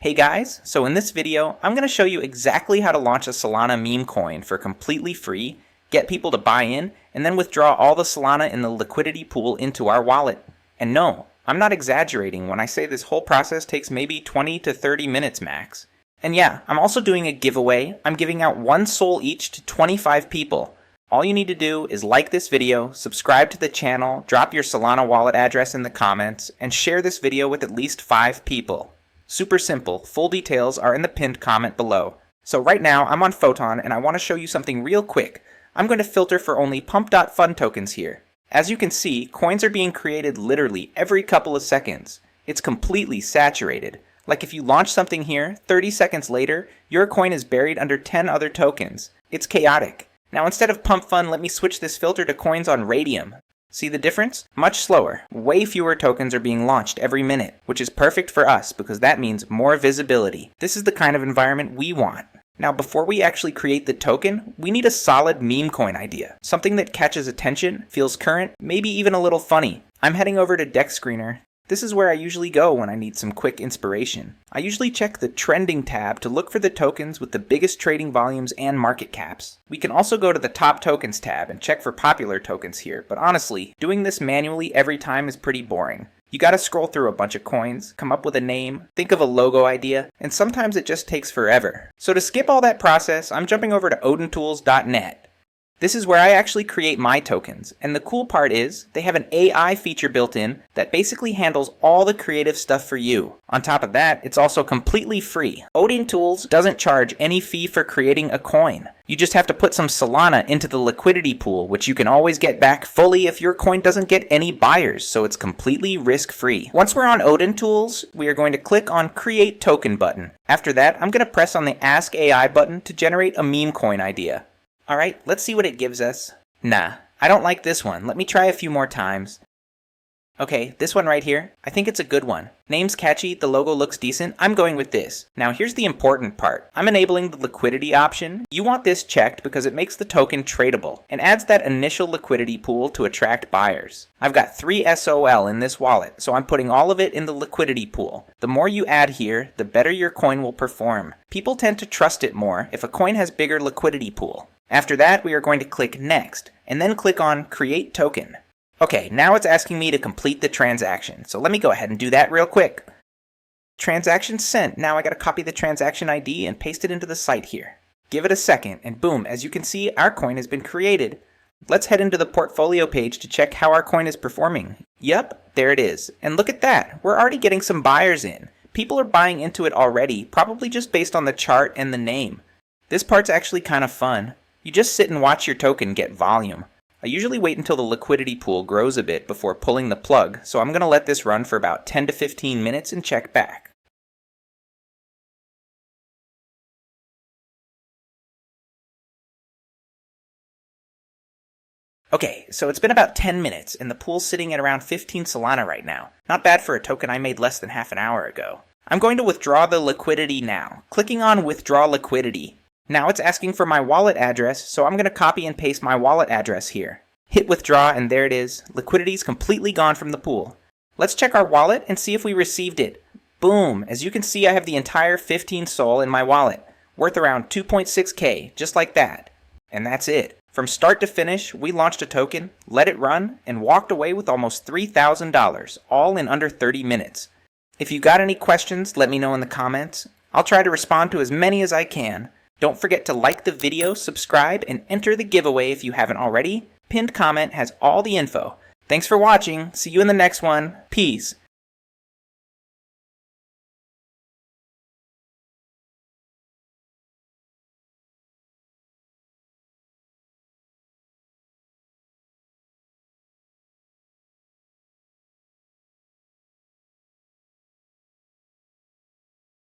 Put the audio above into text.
Hey guys, so in this video, I'm going to show you exactly how to launch a Solana meme coin for completely free, get people to buy in, and then withdraw all the Solana in the liquidity pool into our wallet. And no, I'm not exaggerating when I say this whole process takes maybe 20 to 30 minutes max. And yeah, I'm also doing a giveaway. I'm giving out 1 SOL each to 25 people. All you need to do is like this video, subscribe to the channel, drop your Solana wallet address in the comments, and share this video with at least 5 people. Super simple, full details are in the pinned comment below. So right now I'm on Photon and I want to show you something real quick. I'm going to filter for only pump.fun tokens here. As you can see, coins are being created literally every couple of seconds. It's completely saturated. Like if you launch something here, 30 seconds later, your coin is buried under 10 other tokens. It's chaotic. Now instead of pump fun, let me switch this filter to coins on Radium. See the difference? Much slower. Way fewer tokens are being launched every minute, which is perfect for us because that means more visibility. This is the kind of environment we want. Now before we actually create the token, we need a solid meme coin idea. Something that catches attention, feels current, maybe even a little funny. I'm heading over to Deck Screener. This is where I usually go when I need some quick inspiration. I usually check the Trending tab to look for the tokens with the biggest trading volumes and market caps. We can also go to the Top Tokens tab and check for popular tokens here, but honestly, doing this manually every time is pretty boring. You gotta scroll through a bunch of coins, come up with a name, think of a logo idea, and sometimes it just takes forever. So to skip all that process, I'm jumping over to odintools.net. This is where I actually create my tokens, and the cool part is, they have an AI feature built in that basically handles all the creative stuff for you. On top of that, it's also completely free. Odin Tools doesn't charge any fee for creating a coin. You just have to put some Solana into the liquidity pool, which you can always get back fully if your coin doesn't get any buyers, so it's completely risk-free. Once we're on Odin Tools, we are going to click on Create Token button. After that, I'm going to press on the Ask AI button to generate a meme coin idea. Alright, let's see what it gives us. Nah, I don't like this one. Let me try a few more times. Okay, this one right here. I think it's a good one. Name's catchy, the logo looks decent. I'm going with this. Now here's the important part. I'm enabling the liquidity option. You want this checked because it makes the token tradable and adds that initial liquidity pool to attract buyers. I've got 3 SOL in this wallet, so I'm putting all of it in the liquidity pool. The more you add here, the better your coin will perform. People tend to trust it more if a coin has bigger liquidity pool. After that, we are going to click Next, and then click on Create Token. Okay, now it's asking me to complete the transaction, so let me go ahead and do that real quick. Transaction sent. Now I gotta copy the transaction ID and paste it into the site here. Give it a second, and boom, as you can see, our coin has been created. Let's head into the portfolio page to check how our coin is performing. Yep, there it is. And look at that, we're already getting some buyers in. People are buying into it already, probably just based on the chart and the name. This part's actually kind of fun. You just sit and watch your token get volume. I usually wait until the liquidity pool grows a bit before pulling the plug, so I'm going to let this run for about 10 to 15 minutes and check back. Okay, so it's been about 10 minutes, and the pool's sitting at around 15 Solana right now. Not bad for a token I made less than half an hour ago. I'm going to withdraw the liquidity now, clicking on Withdraw Liquidity. Now it's asking for my wallet address, so I'm going to copy and paste my wallet address here. Hit withdraw and there it is. Liquidity's completely gone from the pool. Let's check our wallet and see if we received it. Boom! As you can see, I have the entire 15 SOL in my wallet, worth around 2.6k, just like that. And that's it. From start to finish, we launched a token, let it run, and walked away with almost $3,000, all in under 30 minutes. If you got any questions, let me know in the comments. I'll try to respond to as many as I can. Don't forget to like the video, subscribe, and enter the giveaway if you haven't already. Pinned comment has all the info. Thanks for watching. See you in the next one. Peace.